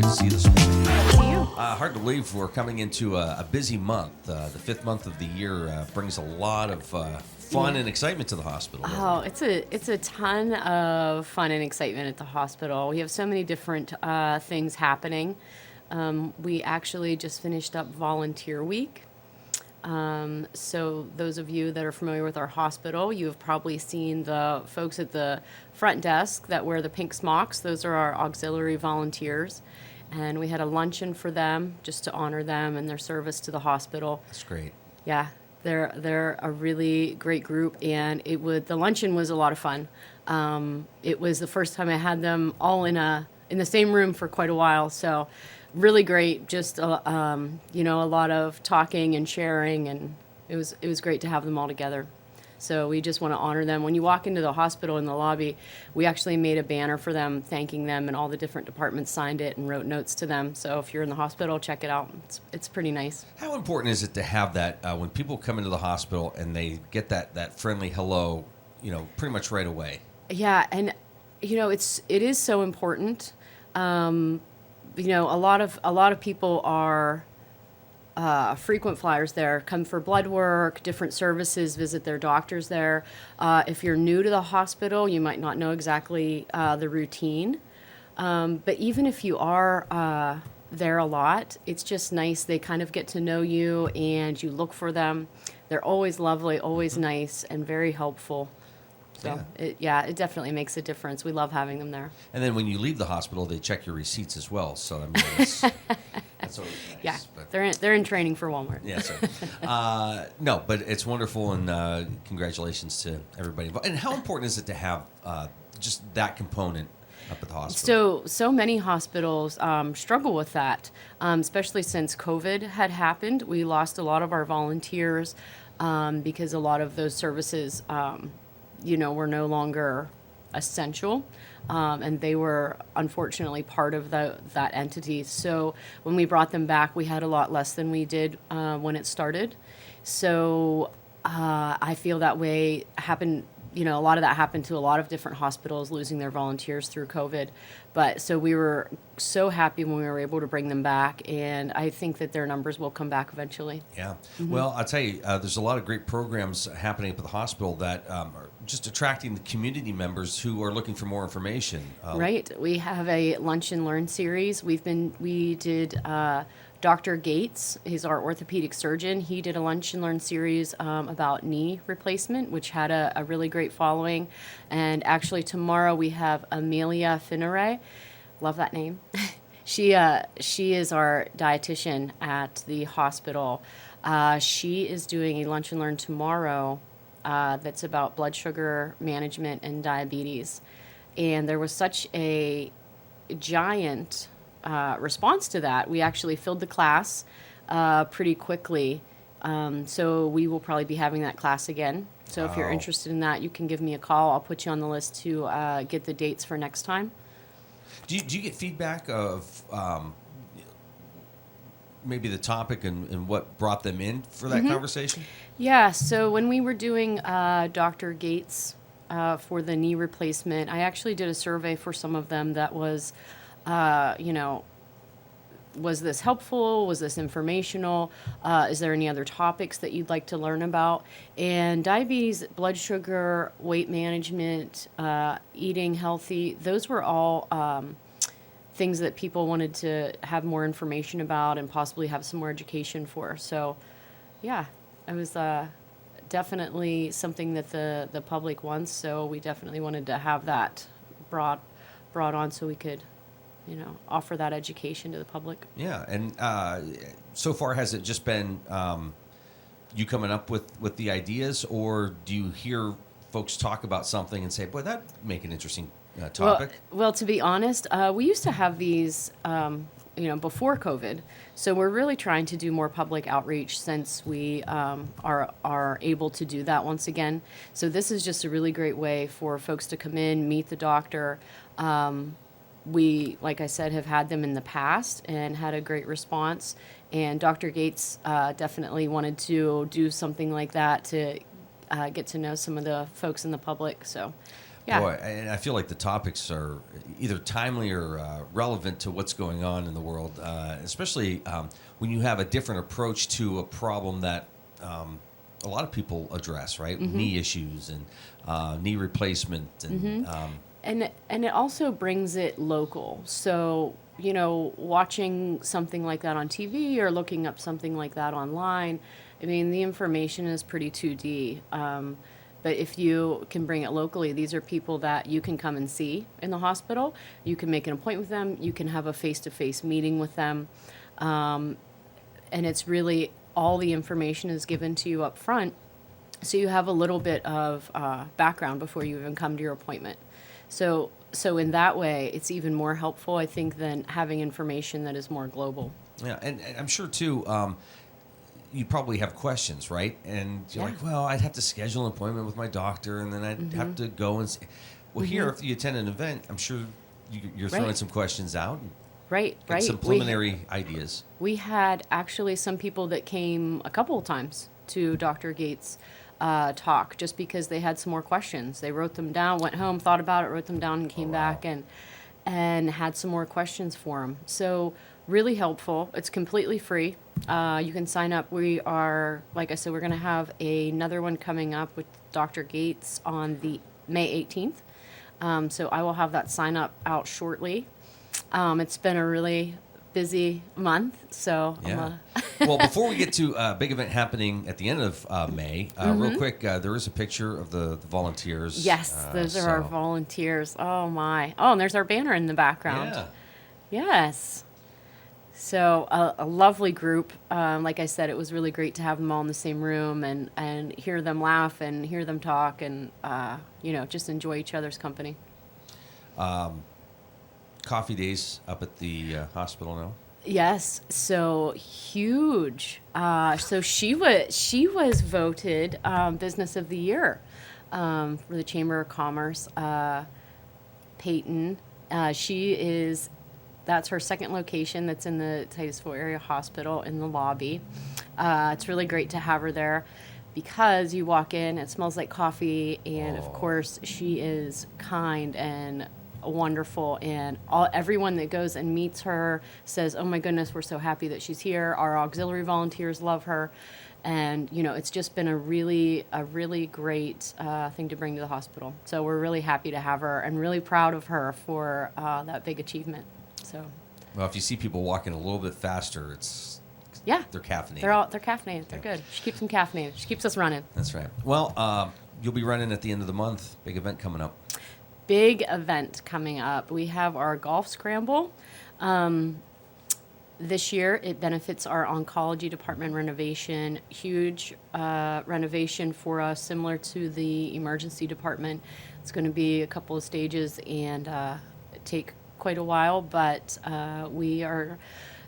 to see you this morning. To you. Hard to believe we're coming into a busy month. The fifth month of the year brings a lot of fun and excitement to the hospital. Oh, it's a ton of fun and excitement at the hospital. We have so many different things happening. We actually just finished up Volunteer Week. So those of you that are familiar with our hospital, you have probably seen the folks at the front desk that wear the pink smocks. Those are our auxiliary volunteers. And we had a luncheon for them just to honor them and their service to the hospital. That's great. Yeah, they're a really great group, and the luncheon was a lot of fun. It was the first time I had them all in the same room for quite a while, so really great. Just a lot of talking and sharing, and it was great to have them all together. So we just want to honor them. When you walk into the hospital in the lobby, we actually made a banner for them, thanking them, and all the different departments signed it and wrote notes to them. So if you're in the hospital, check it out. It's pretty nice. How important is it to have that when people come into the hospital and they get that friendly hello, pretty much right away? Yeah, and it is so important. A lot of people are frequent flyers there, come for blood work, different services, visit their doctors there. If you're new to the hospital, you might not know exactly the routine. But even if you are there a lot, it's just nice. They kind of get to know you, and you look for them. They're always lovely, always nice, and very helpful. So, it definitely makes a difference. We love having them there. And then when you leave the hospital, they check your receipts as well. So, that's always nice. Yeah, But, they're in training for Walmart. yeah, so. No, but it's wonderful, and congratulations to everybody. And how important is it to have just that component up at the hospital? So many hospitals struggle with that, especially since COVID had happened. We lost a lot of our volunteers because a lot of those services were no longer essential, and they were unfortunately part of that entity. So when we brought them back, we had a lot less than we did when it started. So I feel that way happened. A lot of that happened to a lot of different hospitals losing their volunteers through COVID. But so we were so happy when we were able to bring them back, and I think that their numbers will come back eventually. Yeah. Well, I'll tell you, there's a lot of great programs happening up at the hospital that are just attracting the community members who are looking for more information. Right. We have a Lunch and Learn series. We did Dr. Gates, he's our orthopedic surgeon. He did a Lunch and Learn series about knee replacement, which had a really great following. And actually tomorrow we have Amelia Finneray. Love that name. She is our dietitian at the hospital. She is doing a Lunch and Learn tomorrow that's about blood sugar management and diabetes. And there was such a giant response to that. We actually filled the class pretty quickly. So we will probably be having that class again. So if you're interested in that, you can give me a call. I'll put you on the list to get the dates for next time. Do you get feedback of maybe the topic and what brought them in for that conversation? Yeah, so when we were doing Dr. Gates for the knee replacement, I actually did a survey for some of them that was, was this helpful? Was this informational? Is there any other topics that you'd like to learn about? And diabetes, blood sugar, weight management, eating healthy, those were all things that people wanted to have more information about and possibly have some more education for. So, yeah, it was definitely something that the public wants. So we definitely wanted to have that brought on so we could offer that education to the public. Yeah, and so far, has it just been you coming up with the ideas, or do you hear folks talk about something and say, boy, that'd make an interesting topic? Well, to be honest, we used to have these, before COVID. So we're really trying to do more public outreach since we are able to do that once again. So this is just a really great way for folks to come in, meet the doctor. We, like I said, have had them in the past and had a great response. And Dr. Gates definitely wanted to do something like that to get to know some of the folks in the public. So, Yeah. Boy, and I feel like the topics are either timely or relevant to what's going on in the world, especially when you have a different approach to a problem that a lot of people address, right? Knee issues and knee replacement. And And it also brings it local. So, watching something like that on TV or looking up something like that online, I mean, the information is pretty 2D. But if you can bring it locally, these are people that you can come and see in the hospital. You can make an appointment with them. You can have a face-to-face meeting with them. And it's really all the information is given to you up front. So you have a little bit of background before you even come to your appointment. So in that way, it's even more helpful, I think, than having information that is more global. yeah, and I'm sure too. You probably have questions, right? And you're Yeah. like, well, I'd have to schedule an appointment with my doctor, and then I'd have to go and. Well, here, if you attend an event, I'm sure you're throwing Right. some questions out, and Right, get right. some preliminary ideas. We had actually some people that came a couple of times to Dr. Gates' talk just because they had some more questions. They wrote them down, went home, thought about it, wrote them down, and came wow. back and had some more questions for him. So really helpful. It's completely free. You can sign up. We are, like I said, we're going to have another one coming up with Dr. Gates on the May 18th. So I will have that sign up out shortly. It's been a really busy month, so Yeah. Well, before we get to a big event happening at the end of May, real quick, there is a picture of the volunteers. yes, those are our so- volunteers. Oh my! Oh, and there's our banner in the background. Yeah. Yes. So a lovely group. Like I said, it was really great to have them all in the same room and hear them laugh and hear them talk and just enjoy each other's company. Coffee days up at the hospital now. Yes, so huge. So she was voted Business of the Year for the Chamber of Commerce. Peyton, that's her second location. That's in the Titusville area hospital in the lobby. It's really great to have her there because you walk in, it smells like coffee, and of course she is kind and wonderful, and everyone that goes and meets her says, "Oh my goodness, we're so happy that she's here." Our auxiliary volunteers love her, and it's just been a really great thing to bring to the hospital. So we're really happy to have her and really proud of her for that big achievement. So Well, if you see people walking a little bit faster, it's yeah, they're caffeinated. they're caffeinated. They're good. She keeps them caffeinated. She keeps us running. That's right. Well, you'll be running at the end of the month. Big event coming up. Big event coming up. We have our golf scramble. This year, it benefits our oncology department renovation. Huge renovation for us, similar to the emergency department. It's going to be a couple of stages and take quite a while, but we are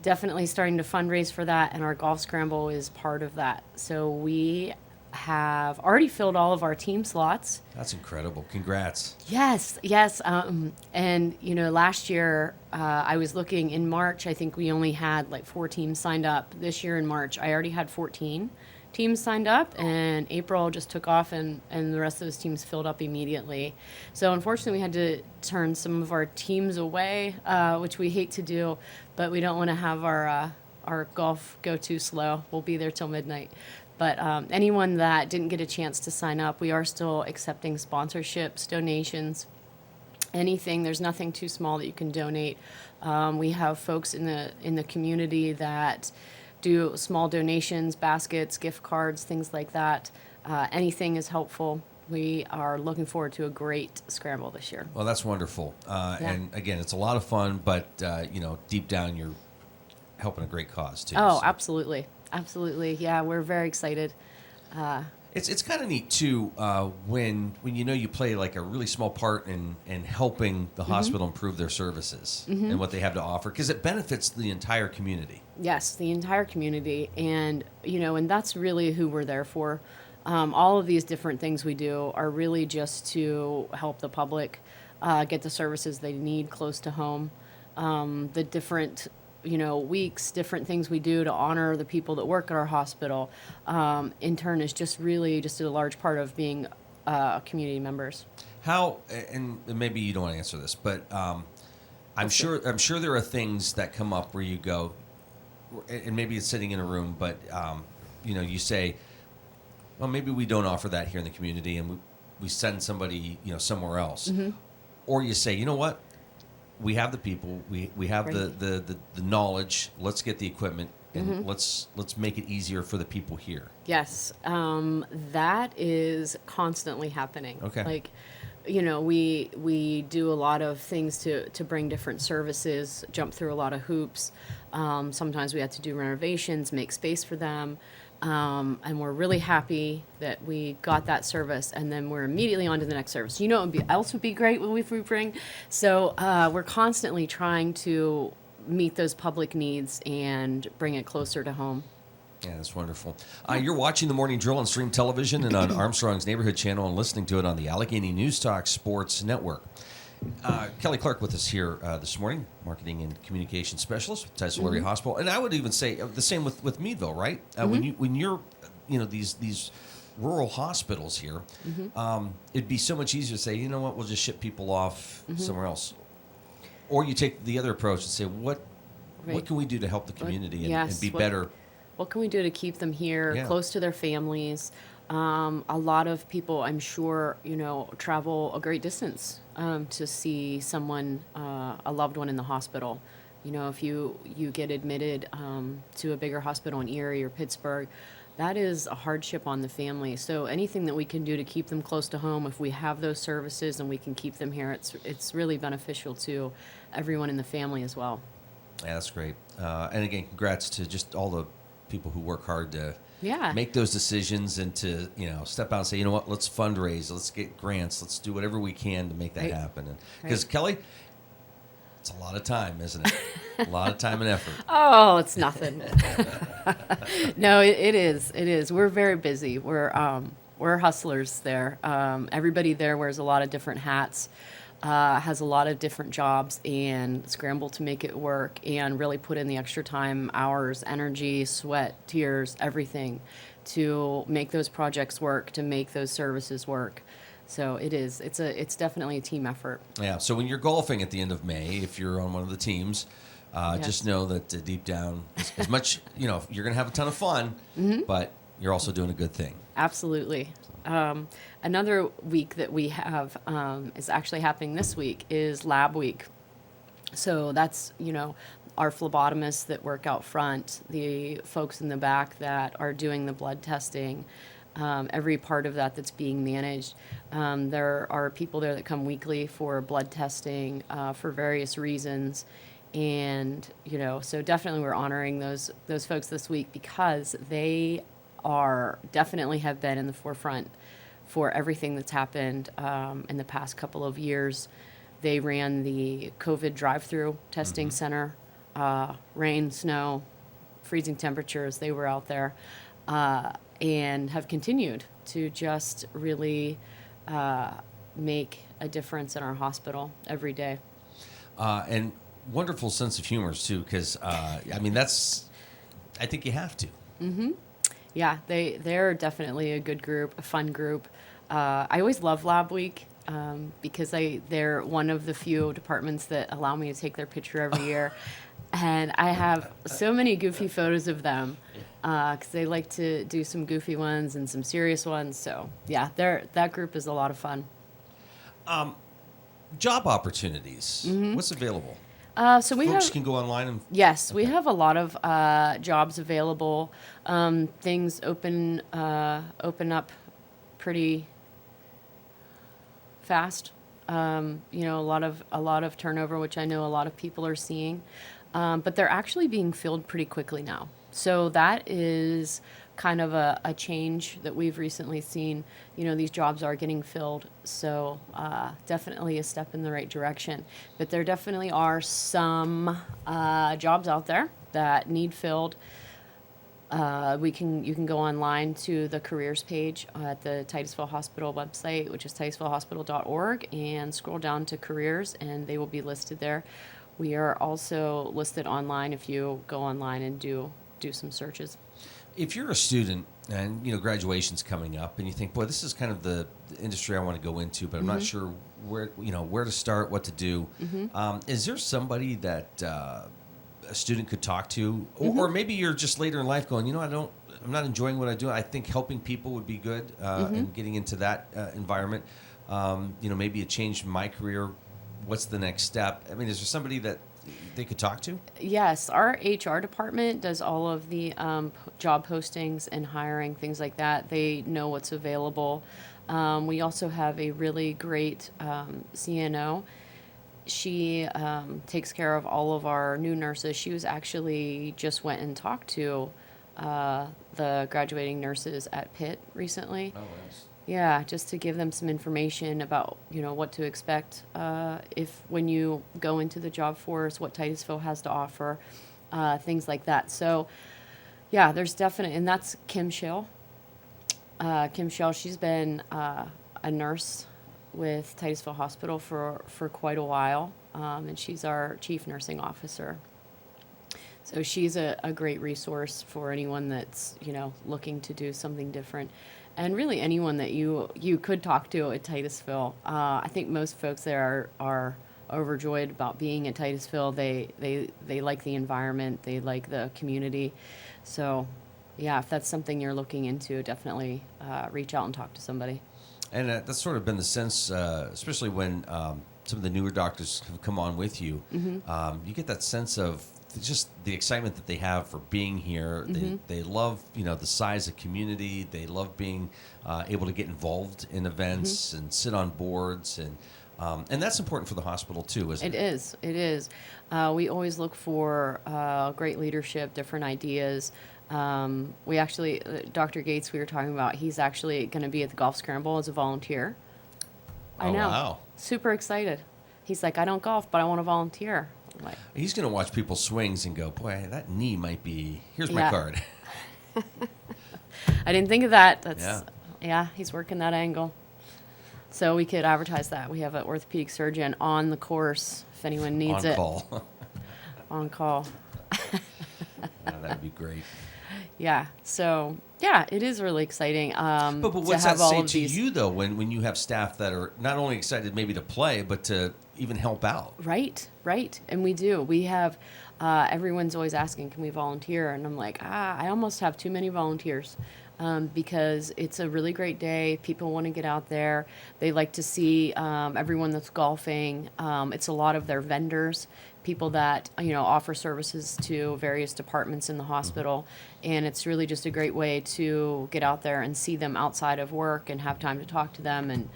definitely starting to fundraise for that, and our golf scramble is part of that. So we have already filled all of our team slots. That's incredible. Congrats. Yes. And last year I was looking in March. I think we only had like 4 teams signed up. This year in March, I already had 14 teams signed up, and April just took off, and the rest of those teams filled up immediately. So unfortunately, we had to turn some of our teams away, which we hate to do, but we don't want to have our golf go too slow. We'll be there till midnight. But anyone that didn't get a chance to sign up, we are still accepting sponsorships, donations, anything. There's nothing too small that you can donate. We have folks in the community that do small donations, baskets, gift cards, things like that. Anything is helpful. We are looking forward to a great scramble this year. Well, that's wonderful. And again, it's a lot of fun, but deep down, you're helping a great cause too. Oh, so. absolutely. Absolutely. Yeah, we're very excited. It's kind of neat too when you play like a really small part in helping the hospital improve their services and what they have to offer, because it benefits the entire community. Yes, the entire community, and and that's really who we're there for. All of these different things we do are really just to help the public get the services they need close to home. The different weeks, different things we do to honor the people that work at our hospital, in turn is just really just a large part of being community members. How, and maybe you don't want to answer this, but I'm sure there are things that come up where you go, and maybe it's sitting in a room, but you say, well, maybe we don't offer that here in the community, and we send somebody somewhere else, or you say, you know what, we have the people, we have Right. the knowledge. Let's get the equipment, and let's make it easier for the people here. Yes, that is constantly happening. Okay. Like, we do a lot of things to bring different services, jump through a lot of hoops. Sometimes we have to do renovations, make space for them. And we're really happy that we got that service, and then we're immediately on to the next service. Else would be great if we bring. So we're constantly trying to meet those public needs and bring it closer to home. Yeah, that's wonderful. You're watching the Morning Drill on Stream Television and on Armstrong's Neighborhood Channel, and listening to it on the Allegheny News Talk Sports Network. Kelly Clark with us here this morning, Marketing and Communication Specialist with Titusville Area Hospital. And I would even say the same with Meadville, right? When you're these rural hospitals here, it'd be so much easier to say, you know what, we'll just ship people off somewhere else. Or you take the other approach and say, what can we do to help the community and be better? What can we do to keep them here, close to their families? A lot of people, I'm sure, travel a great distance to see someone, a loved one in the hospital. If you get admitted to a bigger hospital in Erie or Pittsburgh, that is a hardship on the family. So anything that we can do to keep them close to home, if we have those services and we can keep them here, it's really beneficial to everyone in the family as well. Yeah, that's great. And again, congrats to just all the people who work hard to Yeah. make those decisions and to step out and say, you know what, let's fundraise, let's get grants, let's do whatever we can to make that happen. Because Kelly, it's a lot of time, isn't it? A lot of time and effort. Oh, it's nothing. No, it is. It is. We're very busy. We're hustlers there. Everybody there wears a lot of different hats, has a lot of different jobs, and scramble to make it work and really put in the extra time, hours, energy, sweat, tears, everything to make those projects work, to make those services work. So it is. It's definitely a team effort. Yeah. So when you're golfing at the end of May, if you're on one of the teams, Yes. just know that deep down, as much you're going to have a ton of fun, but you're also doing a good thing. Absolutely. Another week that we have is actually happening this week is Lab Week. So that's, our phlebotomists that work out front, the folks in the back that are doing the blood testing, every part of that's being managed. There are people there that come weekly for blood testing for various reasons. And, so definitely we're honoring those folks this week because they definitely have been in the forefront for everything that's happened in the past couple of years. They ran the COVID drive-through testing center, rain, snow, freezing temperatures. They were out there and have continued to just really make a difference in our hospital every day. And wonderful sense of humor too, because I think you have to. Yeah, they're definitely a good group, a fun group. I always love Lab Week because they're one of the few departments that allow me to take their picture every year. And I have so many goofy photos of them because they like to do some goofy ones and some serious ones. So, yeah, that group is a lot of fun. Job opportunities. What's available? So we Folks have... can go online and... Yes, we have a lot of jobs available. Things open up pretty fast. A lot of turnover, which I know a lot of people are seeing, but they're actually being filled pretty quickly now. So that is kind of a change that we've recently seen. These jobs are getting filled, so definitely a step in the right direction. But there definitely are some jobs out there that need filled. You can go online to the careers page at the Titusville Hospital website, which is titusvillehospital.org, and scroll down to careers, and they will be listed there. We are also listed online if you go online and do some searches. If you're a student and graduation's coming up, and you think, boy, this is kind of the industry I want to go into, but I'm not sure where to start, what to do. Is there somebody that a student could talk to, or maybe you're just later in life going, I'm not enjoying what I do. I think helping people would be good, and getting into that environment. Maybe it changed my career. What's the next step? I mean, is there somebody that they could talk to? Yes, our HR department does all of the job postings and hiring, things like that. They know what's available. We also have a really great CNO. She takes care of all of our new nurses. She was actually just went and talked to the graduating nurses at Pitt recently. Oh, nice. Yeah, just to give them some information about, what to expect when you go into the job force, what Titusville has to offer, things like that. So, yeah, there's definitely, and that's Kim Schill. Kim Schill, she's been a nurse with Titusville Hospital for quite a while, and she's our chief nursing officer. So she's a great resource for anyone that's, looking to do something different. And really anyone that you could talk to at Titusville. I think most folks there are overjoyed about being at Titusville. They like the environment. They like the community. So, yeah, if that's something you're looking into, definitely reach out and talk to somebody. And that's sort of been the sense, especially when some of the newer doctors have come on with you. You get that sense of just the excitement that they have for being here. They love, the size of community. They love being able to get involved in events and sit on boards, and that's important for the hospital too, isn't it? It is. We always look for great leadership, different ideas. We actually, Dr. Gates, we were talking about, he's actually going to be at the golf scramble as a volunteer. I know. Wow. Super excited. He's like, I don't golf, but I want to volunteer. I'm like, He's going to watch people's swings and go, boy, that knee might be, here's my card. I didn't think of that. Yeah, he's working that angle. So we could advertise that. We have an orthopedic surgeon on the course if anyone needs On it. call. On call. That would be great. Yeah. So, yeah, it is really exciting. But what's that say to you, though, when you have staff that are not only excited maybe to play, but to even help out? Right. And we do. We have, everyone's always asking, can we volunteer? And I'm like, I almost have too many volunteers because it's a really great day. People want to get out there. They like to see everyone that's golfing. It's a lot of their vendors, people that, offer services to various departments in the hospital. And it's really just a great way to get out there and see them outside of work and have time to talk to them.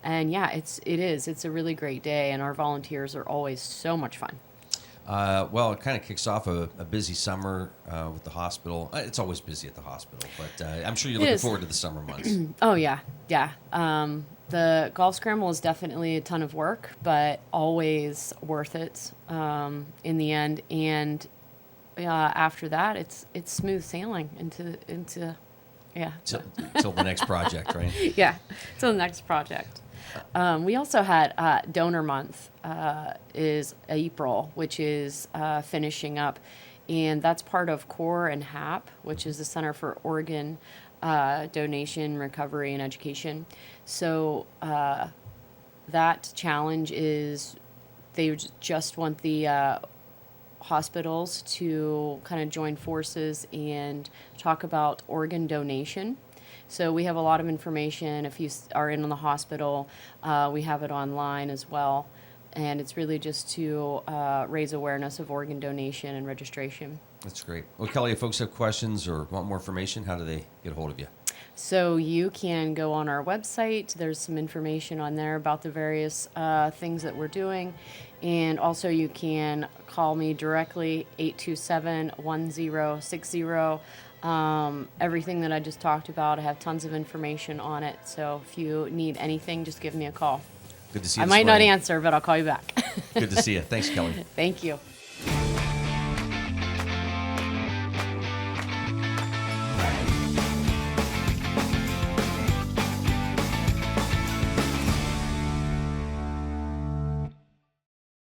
And yeah, it's a really great day, and our volunteers are always so much fun. Well, it kind of kicks off a busy summer with the hospital. It's always busy at the hospital, but I'm sure you're looking forward to the summer months. Oh, yeah. The golf scramble is definitely a ton of work, but always worth it in the end. And after that, it's smooth sailing into Till the next project, right? Yeah, till the next project. We also had Donor Month is April, which is finishing up, and that's part of CORE and HAP, which is the Center for Organ Donation, Recovery, and Education. So that challenge is they just want the hospitals to kind of join forces and talk about organ donation. So we have a lot of information. If you are in the hospital, we have it online as well. And it's really just to raise awareness of organ donation and registration. That's great. Well, Kelly, if folks have questions or want more information, how do they get a hold of you? So you can go on our website. There's some information on there about the various things that we're doing. And also you can call me directly, 827-1060. Everything that I just talked about, I have tons of information on it. So if you need anything, just give me a call. Good to see you. I might not answer, but I'll call you back. Good to see you. Thanks, Kelly. Thank you.